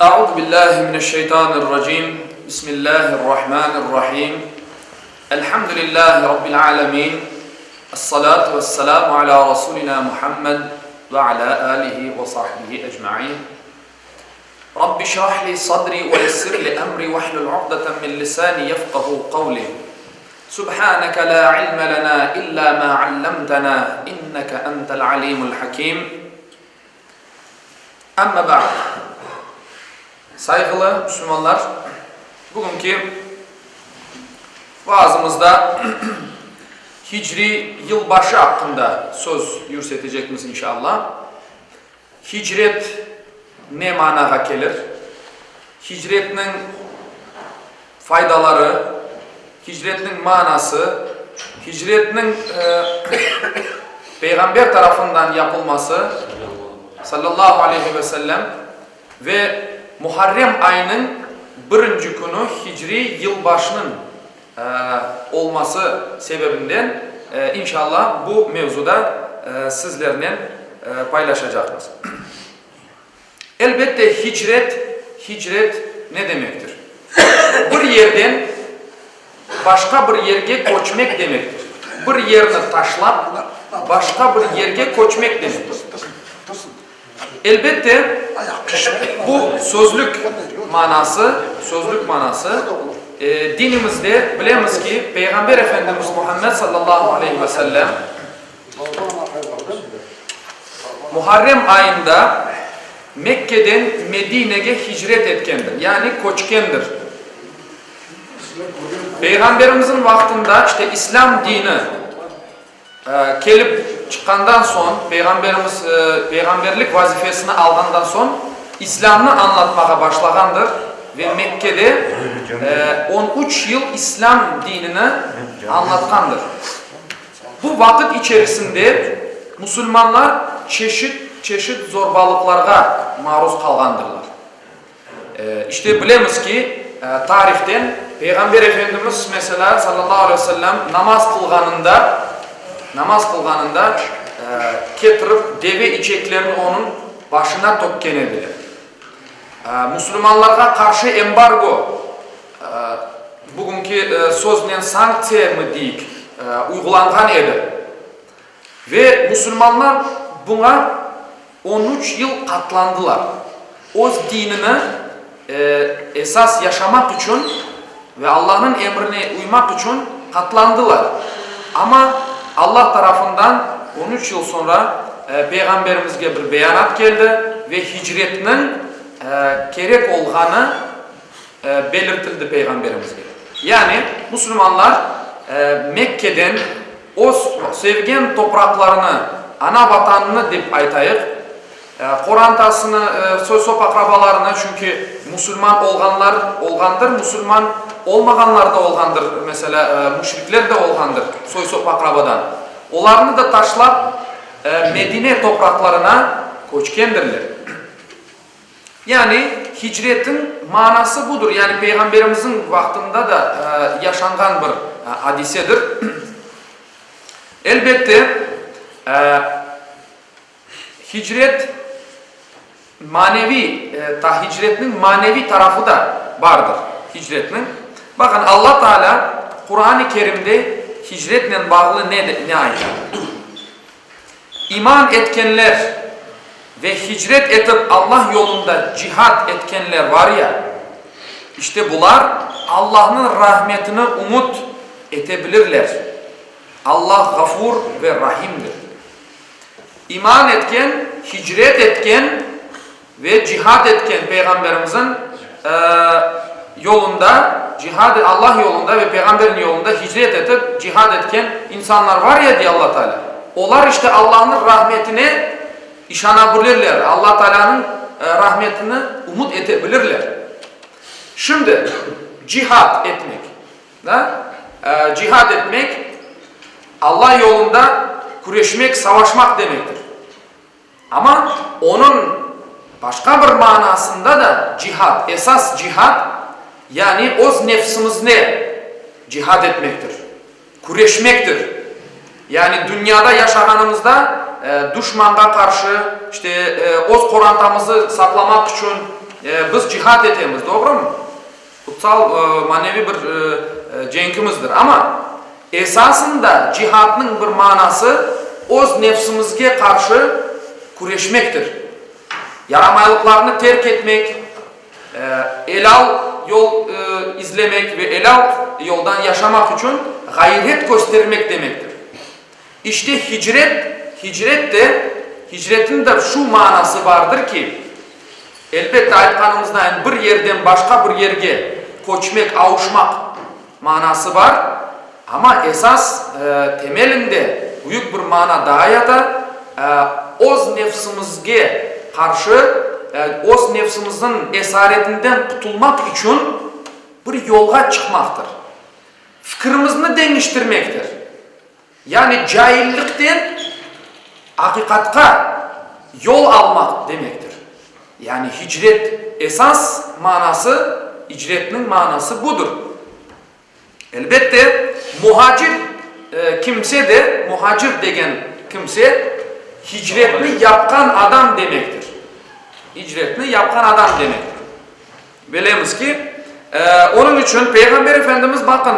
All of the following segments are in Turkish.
Euzu billahi mineşşeytanirracim. Bismillahirrahmanirrahim. Elhamdülillahi rabbil alamin. Essalatu vesselamu ala rasulina Muhammed ve ala alihi ve sahbihi ecmaîn. Rabbi şrah li sadri ve yessir li emri ve hlul 'ukdeten min lisani yefkahu kavli. Subhaneke la ilme lena illa ma 'allamtana inneke entel alimul hakim. Amma ba'd. Saygılı Müslümanlar, bugünkü vaazımızda Hicri yılbaşı hakkında söz yürütecekmiz inşallah. Hicret ne manaya gelir? Hicretin faydaları, hicretin manası, hicretin Peygamber tarafından yapılması sallallahu aleyhi ve sellem ve Muharrem ayının birinci günü Hicri yılbaşının olması sebebinden inşallah bu mevzuda sizlerle paylaşacağız. Elbette hicret ne demektir? Bir yerden başka bir yere koçmak demektir. Bir yerini taşlap başka bir yere koçmak demektir. Elbette bu sözlük manası dinimizde bilemiz ki Peygamber Efendimiz Muhammed sallallahu aleyhi ve sellem Muharrem ayında Mekke'den Medine'ye hicret etkendir. Yani koçkendir. Peygamberimizin vaktinde işte İslam dini gelip çıkandan son Peygamberimiz peygamberlik vazifesini algandan son İslam'ı anlatmaya başlagandır ve Mekke'de 13 yıl İslam dinini anlatkandır. Bu vakit içerisinde Müslümanlar çeşit zorbalıklara maruz kalgandırlar. İşte bilemiz ki tarihten Peygamber Efendimiz mesela sallallahu aleyhi ve sellem namaz kılganında getirip deve içeklerini onun başına tokken edilir. Müslümanlara karşı embargo, bugünkü sözle sanksiya mı deyik, uygulangan edi. Ve Müslümanlar buna 13 yıl katlandılar. O dinini esas yaşamak için ve Allah'ın emrine uymak için katlandılar. Ama Allah tarafından 13 yıl sonra Peygamberimizge bir beyanat geldi ve hicretinin gerek olganı belirtildi Peygamberimizge. Yani Müslümanlar Mekke'den o sevgen topraklarını, ana vatanını deyip aytayık, Korantasını, soy-sop akrabalarını, çünkü Müslüman olgandır, Müslüman olmaganlar da olgandır, mesela müşrikler de olgandır soy-sop akrabadan. Onlarını da taşlap Medine topraklarına koçkendirler. Yani hicretin manası budur. Yani Peygamberimizin vaktinde da yaşangan bir hadisedir. Elbette hicret hicretin manevi tarafı da vardır hicretin. Bakın Allah Teala Kur'an-ı Kerim'de hicretle bağlı ne ayet? İman etkenler ve hicret edip Allah yolunda cihad etkenler var ya, işte bunlar Allah'ın rahmetini umut edebilirler. Allah gafur ve rahimdir. İman etken, hicret etken ve cihad etken Peygamberimizin yolunda, Allah yolunda ve Peygamberin yolunda hicret edip cihad etken insanlar var ya diye Allah Teala. Onlar işte Allah'ın rahmetine işanabilirler. Allah Teala'nın rahmetini umut edebilirler. Şimdi cihad etmek, cihad etmek Allah yolunda güreşmek, savaşmak demektir. Ama onun başka bir manasında da cihad, esas cihad, yani o nefsimiz ne? Cihad etmektir. Güreşmektir. Yani dünyada yaşaganımızda düşmana karşı işte o korantamızı saklamak için biz jihad etemiz, doğru mu? Kutsal manevi bir cenkimizdir. Ama esasında jihadның bir manası öz nefsimizge karşı kureşmektir. Yaramaylıklarını terk etmek, elal yol izlemek ve elal yoldan yaşamak için gayret göstermek demektir. İşte hicretin de şu manası vardır ki, elbette aytkanımızdan bir yerden başka bir yerge koçmak, avuşmak manası var. Ama esas temelinde büyük bir mana daha yata, öz nefsimizge karşı, öz nefsimizin esaretinden kurtulmak için bir yolga çıkmaktır. Fikrimizni değiştirmektir. Yani cahillikten hakikatka yol almak demektir. Yani hicret esas manası, hicretinin manası budur. Elbette muhacir kimse de, muhacir degen kimse hicretini yapkan adam demektir. Hicretini yapkan adam demektir. Bilemiz ki onun için Peygamber Efendimiz bakın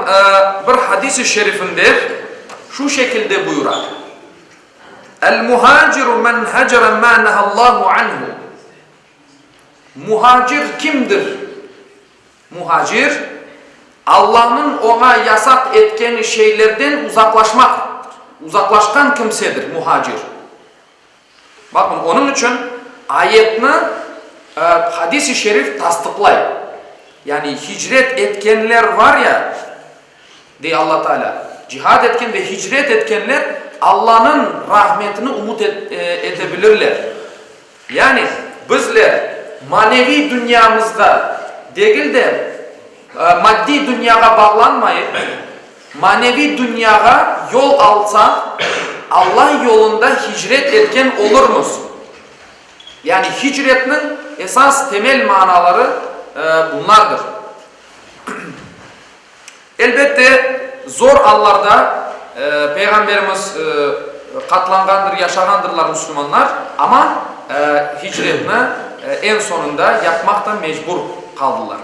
bir hadis-i şerifinde şu şekilde buyurar. El-muhaciru men hacera ma nehallahu anhu. Muhacir kimdir? Muhacir, Allah'ın ona yasak ettiği şeylerden uzaklaşkan kimsedir muhacir. Bakın onun için ayetini hadis-i şerif tasdiklay. Yani hicret etkenler var ya, diye Allah Teala, cihad etken ve hicret etkenler Allah'ın rahmetini umut edebilirler. Yani bizler manevi dünyamızda değil de maddi dünyaya bağlanmayıp manevi dünyaya yol alsa Allah yolunda hicret etken olur musun? Yani hicretinin esas temel manaları bunlardır. Elbette zor anlarda Peygamberimiz katlangandır, yaşagandırlar Müslümanlar ama hicretini en sonunda yapmaktan mecbur kaldılar.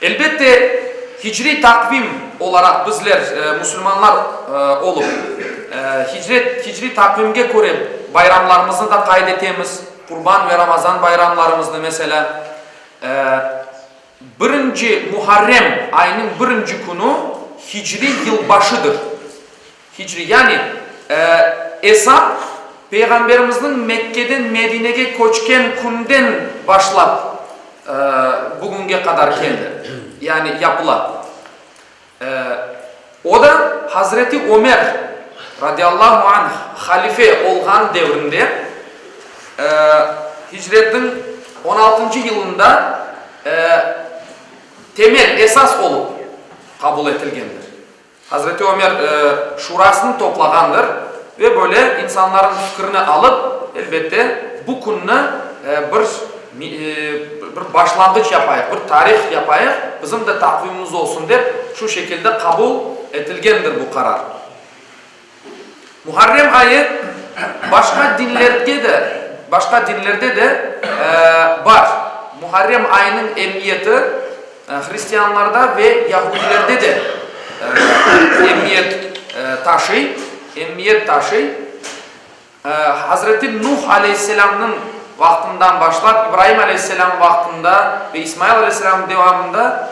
Elbette hicri takvim olarak bizler Müslümanlar olup hicri takvimge göre bayramlarımızı da kaydetemiz. Kurban ve Ramazan bayramlarımızda mesela birinci Muharrem ayının birinci günü hicri yılbaşıdır. Hicri yani hesap Peygamberimizin Mekke'den Medine'ye koçken günden başlap bugüne kadar geldi. Yani yapılan. O da Hazreti Ömer radıyallahu anh halife olgan devrinde hicretin 16. yılında temel esas olup kabul edilgendir. Hazreti Ömer şurasını toplagandır ve böyle insanların fikrini alıp elbette bu konuda bir başlangıç yapayıq, bir tarih yapayıq, bizim de takvimimiz olsun deyip şu şekilde kabul edilgendir bu karar. Muharrem ayı başka dinlerde de var. Muharrem ayının emniyeti Hristiyanlarda ve Yahudilerde de emniyet taşı. Hazreti Nuh Aleyhisselam'ın vaktinden başlayıp İbrahim Aleyhisselam vaktinde ve İsmail Aleyhisselam devamında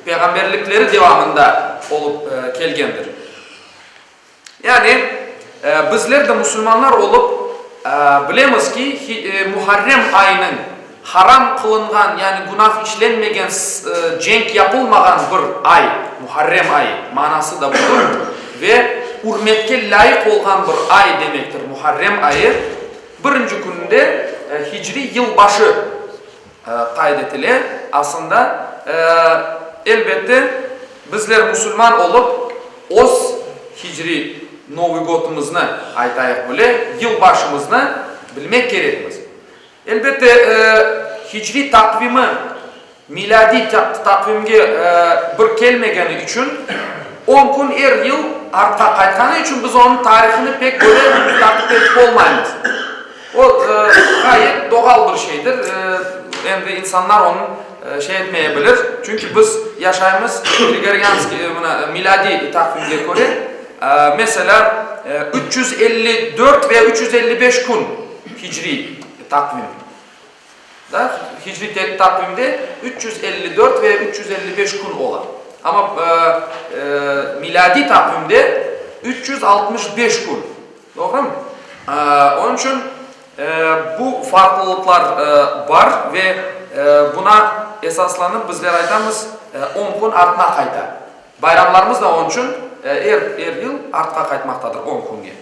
peygamberlikleri devamında olup kelgendir. Yani bizler de Müslümanlar olup bilemiz ki Muharrem ayının haram kılıngan yani günah işlenmegen cenk yapılmagan bir ay Muharrem ayı manası da budur ve hürmetke layık olgan bir ay demektir Muharrem ayı. Birinci günde hicri yılbaşı kaydetili. Aslında elbette bizler Müslüman olup oz hicri Novi God'umuzni aytayıq böyle yılbaşımızını bilmek gerekmiz. Elbette hicri takvimi miladi takvimge bir kelmegeni için 10 gün er yıl arka kaytkanı için biz onun tarihini pek böyle takip edip olmayız. O gayet doğal bir şeydir. endi insanlar onu şey etmeyebilir. Çünkü biz yaşayımız Gregorianski miladi takvimde göre mesela 354 veya 355 gün Hicri takvim. Hicri takvimde 354 veya 355 gün olan. Ama miladi takvimde 365 gün. Doğru mu? Onun için bu farklılıklar var ve buna esaslanıp bizler aytamiz 10 gün artına kayta. Bayramlarımız da onun için her yıl artqa kaytmaktadır 10 günge.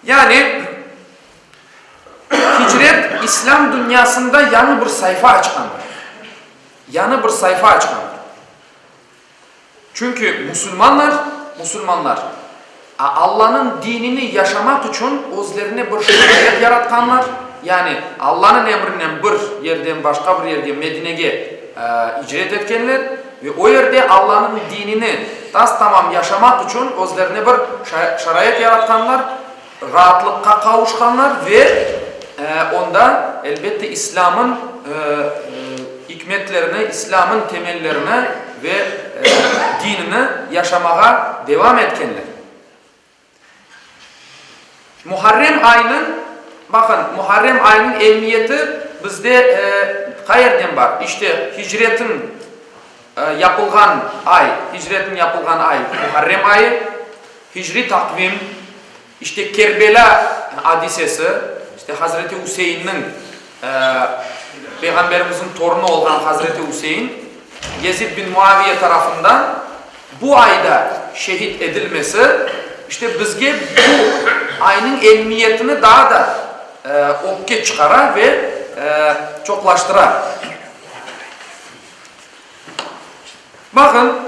Yani hicret İslam dünyasında yanı bir sayfa açkandır. Yanı bir sayfa açkandır. Çünkü Müslümanlar Allah'ın dinini yaşamak için özlerine bir şeriat yaratkanlar. Yani Allah'ın emrinden bir yerden başka bir yerge Medine'ye icret etkenler ve o yerde Allah'ın dinini tamam yaşamak için özlerine bir şeriat yaratkanlar, rahatlıkka kavuşkanlar ve onda elbette İslam'ın hikmetlerini, İslam'ın temellerini ve dinini yaşamaya devam etkenler. Muharrem ayının emniyeti bizde qayerden var? İşte hicretin yapılgan ay Muharrem ayı, Hicri takvim, işte Kerbela hadisesi, işte Hazreti Hüseyin'in Peygamberimizin torunu olan Hazreti Hüseyin Yezid bin Muaviye tarafından bu ayda şehit edilmesi işte bizge bu ayının emniyetini daha da okke çıkara ve çoklaştıra. Bakın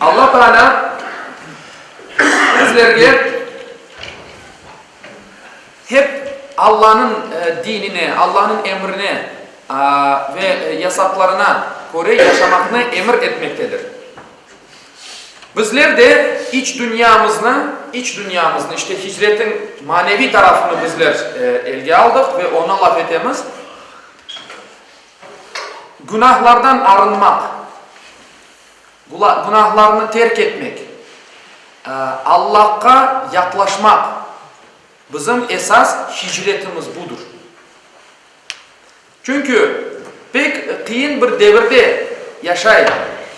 Allah Teala bizlerge hep Allah'ın dinine, Allah'ın emrine ve yasaklarına göre yaşamakını emir etmektedir. Bizler de iç dünyamızını işte hicretin manevi tarafını bizler elge aldık ve ona laf etemiz. Günahlardan arınmak, günahlarını terk etmek, Allah'a yaklaşmak bizim esas hicretimiz budur. Çünkü pek kıyın bir devirde yaşayın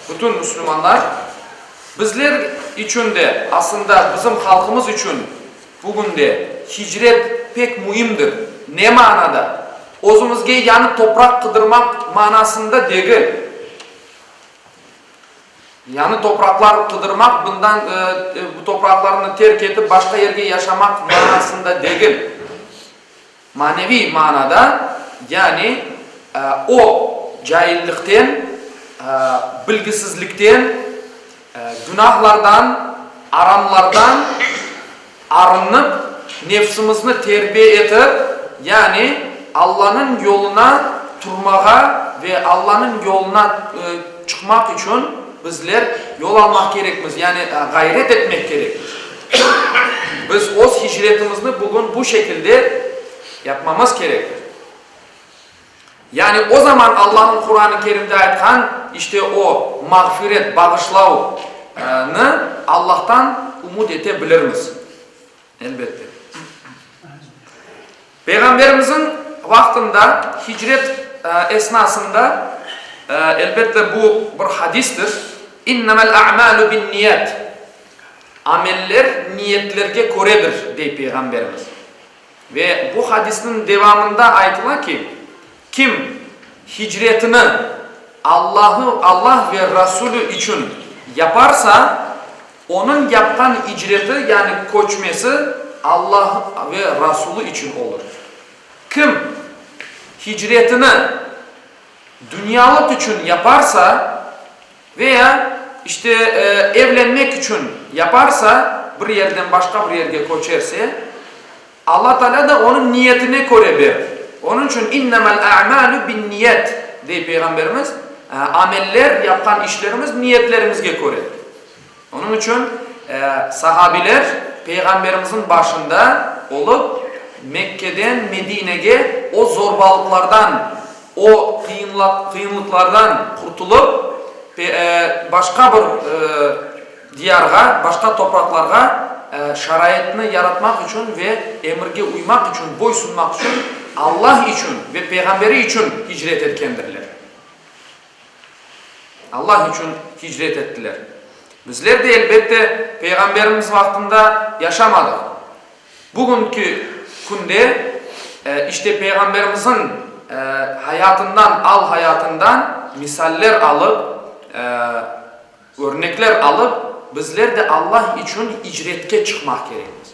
bütün Müslümanlar. Bizler için de aslında bizim halkımız için bugün de hicret pek mühimdir. Ne manada? Özümüzge yanı toprak kıdırmak manasında değil. Yani topraklar kıdırmak, bundan bu topraklarını terk edip başka yerde yaşamak manasında değil. Manevi manada yani o cahillikten, bilgisizlikten, günahlardan, aramlardan arınıp nefsimizni terbiye etip yani Allah'ın yoluna turmağa ve Allah'ın yoluna çıkmak için bizler yol almak gerekmiz. Yani gayret etmek gerekir. Biz o hicretimizni bugün bu şekilde yapmamız gerekir. Yani o zaman Allah'ın Kur'an-ı Kerim'de aytkan işte o mağfiret, bağışlau'nu Allah'tan umut edebiliriz. Elbette. Peygamberimizin vaktinde hicret esnasında elbette bu bir hadistir. İnnemel a'malu bin niyet. Ameller niyetlerge göredir deyip Peygamberimiz. Ve bu hadisin devamında aytılan ki kim hicretini Allah ve Resulü için yaparsa onun yaptan hicreti yani koçması Allah ve Resulü için olur. Kim hicretini dünyalık için yaparsa veya işte evlenmek için yaparsa bir yerden başka bir yere koçerse Allah Teala da onun niyetine göre verir. Onun için innemel a'malu bin niyet diye Peygamberimiz ameller yapan işlerimiz niyetlerimizge göre. Onun için sahabiler Peygamberimizin başında olup Mekke'den Medine'ye o zorbalıklardan, o kıyınlıklardan kurtulup başka bir diyarga, başka topraklarga şarayetini yaratmak için ve emirge uymak için, boysunmak için, Allah için ve peygamberi için hicret etkendirler. Allah için hicret ettiler. Bizler de elbette peygamberimiz vaktinde yaşamadık. Bugünkü günde işte peygamberimizin hayatından misaller alıp, örnekler alıp bizler de Allah için hicretke çıkmak gerekmiz.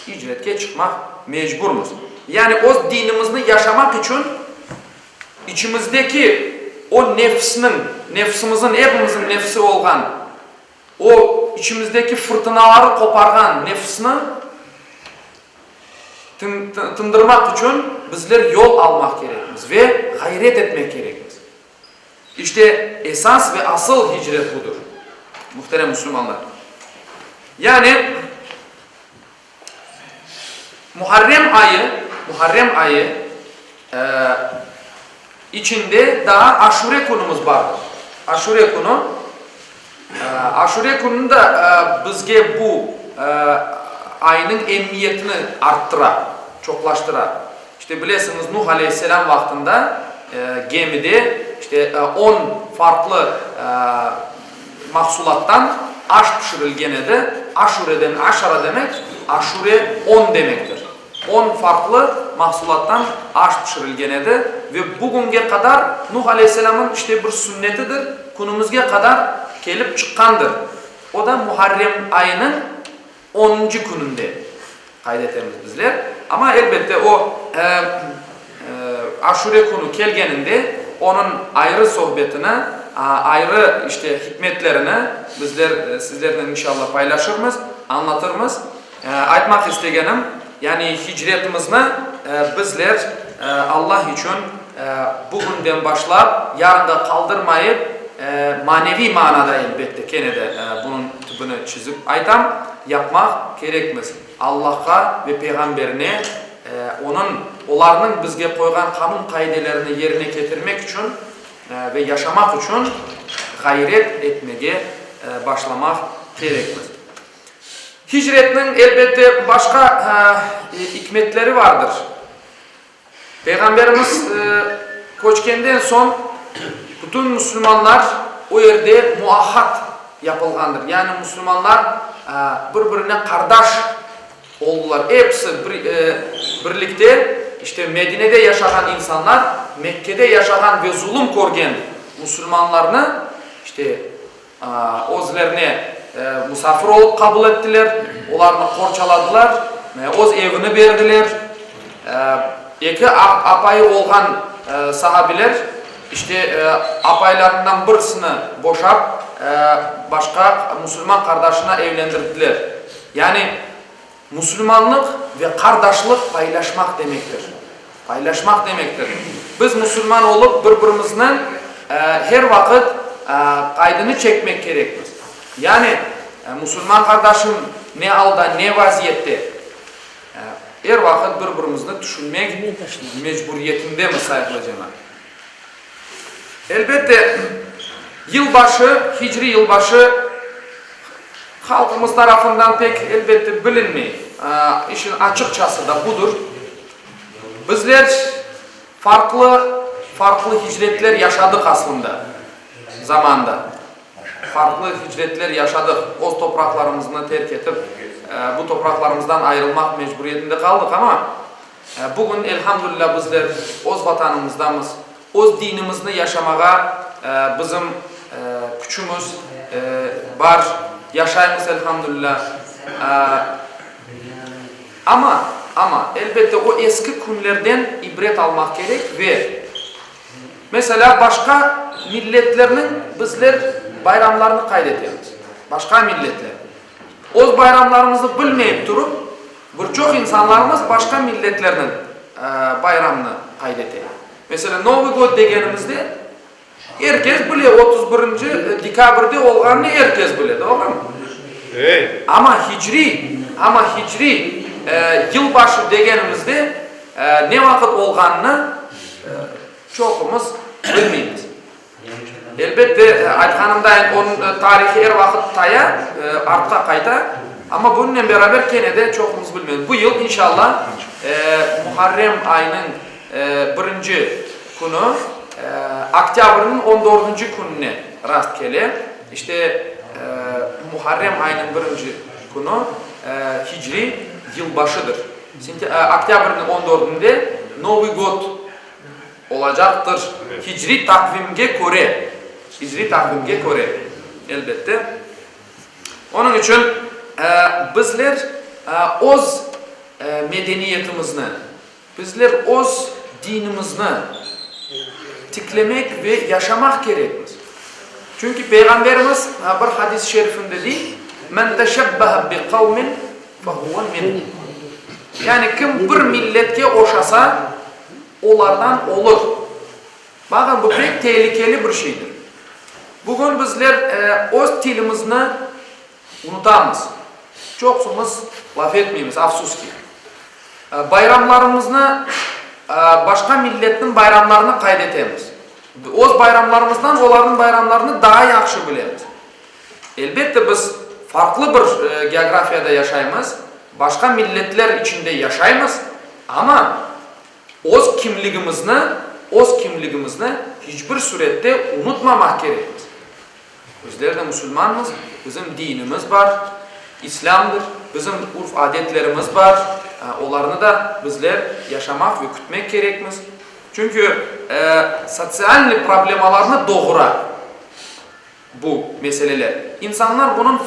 Hicretke çıkmak mecburmuz. Yani o dinimizni yaşamak için içimizdeki o nefsimizin, hepimizin nefsi olgan, o içimizdeki fırtınaları kopargan nefsini tındırmak için bizler yol almak gerekmiz ve gayret etmek gerekmiz. İşte esas ve asıl hicret budur. Muhterem Müslümanlar. Yani Muharrem ayı içinde daha Aşure konumuz vardır. Aşure konu. Aşure konunda bizge bu ayının emniyetini arttıra, çoklaştıra. İşte bilirsiniz Nuh Aleyhisselam vaktinde gemide işte 10 farklı mahsulattan aş pişirilgen edi. Aşure'den aşara demek, aşure 10 demektir. 10 farklı mahsulattan aş pişirilgen edi ve bugüne kadar Nuh Aleyhisselam'ın işte bir sünnetidir. Günümüzge kadar gelip çıkandır. O da Muharrem ayının 10. gününde kaydetemiz bizler. Ama elbette o Aşure günü kelgeninde onun ayrı sohbetine, ayrı işte hikmetlerini bizler sizlerden inşallah paylaşırız, anlatırız. Aytmak istegenim, yani hicretimizni bizler Allah için bugünden başlap yarında kaldırmayıp manevi manada elbette gene de bunun tübünü çizip aytam yapmak gerekmez. Allah'a ve peygamberine onların bizge koygan kanun kaidelerini yerine getirmek için ve yaşamak için gayret etmeye başlamak gerekmez. Hicretinin elbette başka hikmetleri vardır. Peygamberimiz koçkenden son bütün Müslümanlar o yerde muahhat yapılgandır. Yani Müslümanlar birbirine kardeş oldular. Hepsi birlikte işte Medine'de yaşayan insanlar Mekke'de yaşayan ve zulüm görgen Müslümanlarını işte özlerine misafir olup kabul ettiler. Onlarını korçaladılar. Öz evini verdiler. İki apayı olgan sahabiler işte apaylarından birisini boşap başka Müslüman kardeşine evlendirdiler. Yani Müslümanlık ve kardeşlik paylaşmak demektir. Paylaşmak demektir. Biz Müslüman olup birbirimizden her vakit kaydını çekmek gerekir. Yani Müslüman kardeşim ne halda, ne vaziyette her vakit birbirimizni düşünmek mecburiyetinde mi sayılacağına. Elbette yılbaşı, hicri yılbaşı halkımız tarafından pek elbette bilinmiyor. İşin açıkçası da budur. Bizler farklı hicretler yaşadık aslında zamanda. Farklı hicretler yaşadık. O topraklarımızı terk edip bu topraklarımızdan ayrılmak mecburiyetinde kaldık ama bugün elhamdülillah bizler öz vatanımızdamız. Öz dinimizni yaşamaya bizim gücümüz var. Yaşayımız elhamdülillah. Ama elbette o eski günlerden ibret almak gerek ve mesela başka milletlerinin bizler bayramlarını kaydediyoruz. Başka milletler. O bayramlarımızı bilmeyip durup birçok insanlarımız başka milletlerinin bayramını kaydediyor. Mesela Novi God degenimizde herkes biliyor 31. dekabrda olganını herkes biliyor, doğru mu? Evet. Ama hicri yılbaşı degenimizde ne vakit olganını çoğumuz bilmeymiz. Elbette aytganımdayn onun tarihi her vakit taya, artqa kayta. Ama bununla beraber gene de çoğumuz bilmeymiz. Bu yıl inşallah Muharrem ayının birinci günü Oktyabr'ın 14. gününe rast gele. İşte Muharrem ayının birinci günü Hicri yılbaşıdır. Oktyabr'ın 14'ünde Novi God olacaktır. Hicri takvimge göre. Hicri takvimge göre elbette. Onun için bizler öz medeniyetimizni, bizler öz dinimizni tiklemek ve yaşamak gerekmiz. Çünkü Peygamberimiz bir hadis-i şerifinde değil, "Men teşebbehe bi kavmin fehuve minhum." Yani kim bir milletke oşasa onlardan olur. Bakın bu pek tehlikeli bir şeydir. Bugün bizler öz tilimizni unutamız. Çoğumuz laf etmeyimiz, afsus ki. Bayramlarımızı başka milletin bayramlarını kaydetemiz. Öz bayramlarımızdan onların bayramlarını daha yaxşı bilemiz. Elbette biz farklı bir geografiyada yaşayımız, başka milletler içinde yaşayımız ama öz kimligimizni hiçbir surette unutmamak gerekmiz. Bizler de Müslümanız, bizim dinimiz var, İslam'dır, bizim urf adetlerimiz var. Onlarını da bizler yaşamak ve kütmek gerekmiz. Çünkü sosyal problemalarını doğurar bu meseleler. İnsanlar bunun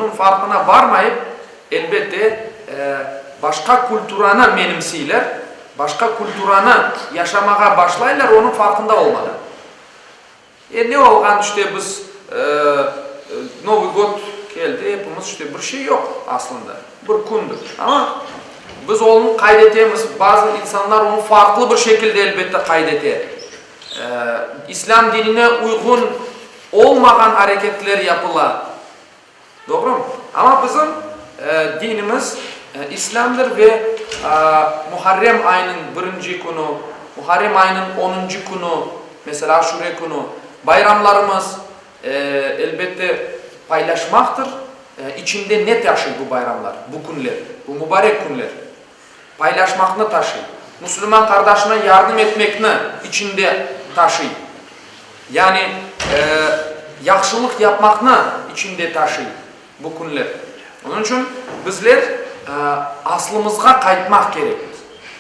farkına varmayıp elbette başka kültürana menimsiyler, başka kültürana yaşamaya başlayırlar, onun farkında olmadan. Ne olgan işte biz Novi God geldi, hepimiz işte bir şey yok aslında, bir kundur. Ama biz onu kaydetemiz, bazı insanlar onu farklı bir şekilde elbette kaydeter. İslam dinine uygun olmayan hareketler yapılar. Doğru mu? Ama bizim dinimiz İslam'dır ve Muharrem ayının birinci günü, Muharrem ayının 10. günü, mesela Aşure günü, bayramlarımız elbette paylaşmaktır. İçinde ne taşıyor bu bayramlar, bu günler, bu mübarek günler? Paylaşmakını taşıyor. Müslüman kardeşine yardım etmekini içinde taşıyor. Yani yaxşılık yapmakını içinde taşıyor bu günler. Onun için bizler aslımızga kaytmak gerekir.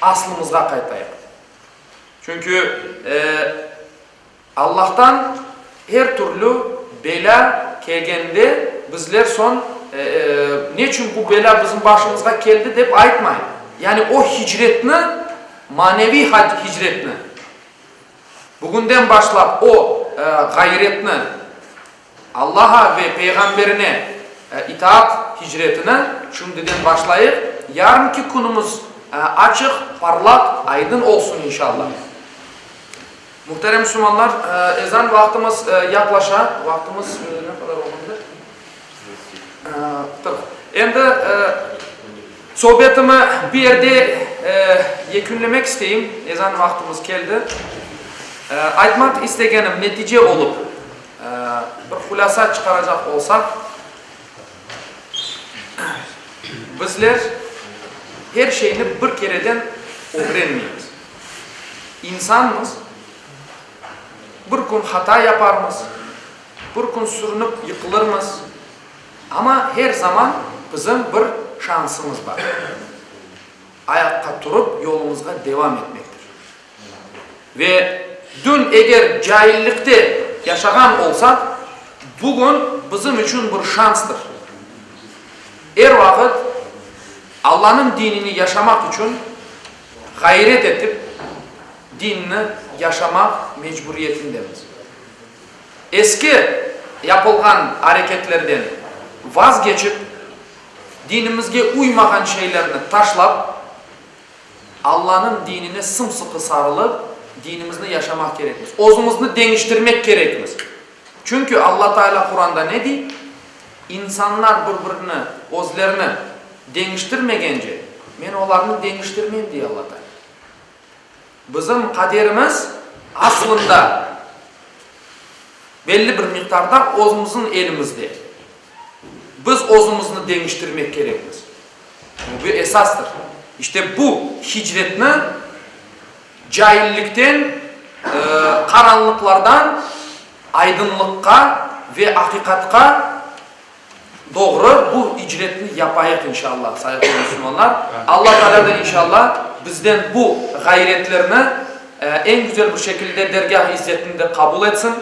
Aslımızga kaytayık. Çünkü Allah'tan her türlü bela kelgende bizler son niçin bu bela bizim başımıza geldi deyip aytmayın. Yani o hicretini, manevi hicretini, bugünden başlap o gayretini, Allah'a ve Peygamberine itaat hicretine şimdiden başlayıp yarınki günümüz açık, parlak, aydın olsun inşallah. Muhterem Müslümanlar, ezan vaktimiz yaklaşa. Vaktimiz ne kadar oldu? Endi sohbetimi bir yerde yekünlemek isteyeyim. Ezan vaktimiz geldi. Aytmak istegenim netice olup bir hulasa çıkaracak olsak, bizler her şeyini bir kereden öğrenmeyiz. İnsanız, bir gün hata yaparmız, bir gün sürünüp yıkılırmız. Ama her zaman bizim bir şansımız var. Ayakta durup yolumuzga devam etmektir. Ve dün eğer cahillikte yaşagan olsak, bugün bizim için bir şanstır. Her vakit Allah'ın dinini yaşamak için gayret edip dinini yaşamak mecburiyetindemiz. Eski yapılgan hareketlerden vazgeçip dinimizge uymagan şeylerini taşlap Allah'ın dinine sımsıkı sarılıp dinimizni yaşamak gerekmiz. Özümüzni değiştirmek gerekmiz. Çünkü Allah Teala Kur'an'da ne diyor? İnsanlar birbirini, özlerini değiştirmegence, men olarni dengiştirmeyim diye Allah Teala. Bizim kaderimiz aslında belli bir miktarda özümüzün elimizde. Biz özümüzni dengiştirmek gerekmiz. Bu bir esastır. İşte bu hicretni cahillikten, karanlıklardan aydınlıkka ve hakikatka doğru bu hicretni yapayık inşallah sayıklı Müslümanlar. Allah Teala da inşallah bizden bu gayretlerini en güzel bir şekilde dergah izzetinde kabul etsin.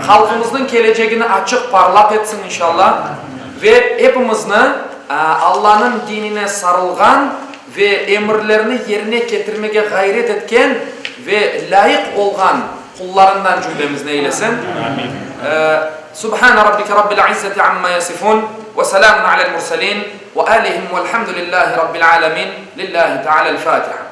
Halkımızın geleceğini açık parlak etsin inşallah. Ve hepimizni Allah'ın dinine sarılgan ve emirlerini yerine getirmeye gayret etken ve layık olgan kullarından cümlemiz eylesin. Subhane rabbike rabbil izzeti amma yasifun ve selamun alel murselin ve alihim velhamdülillahi rabbil alemin. Lillahi teala'l Fatiha.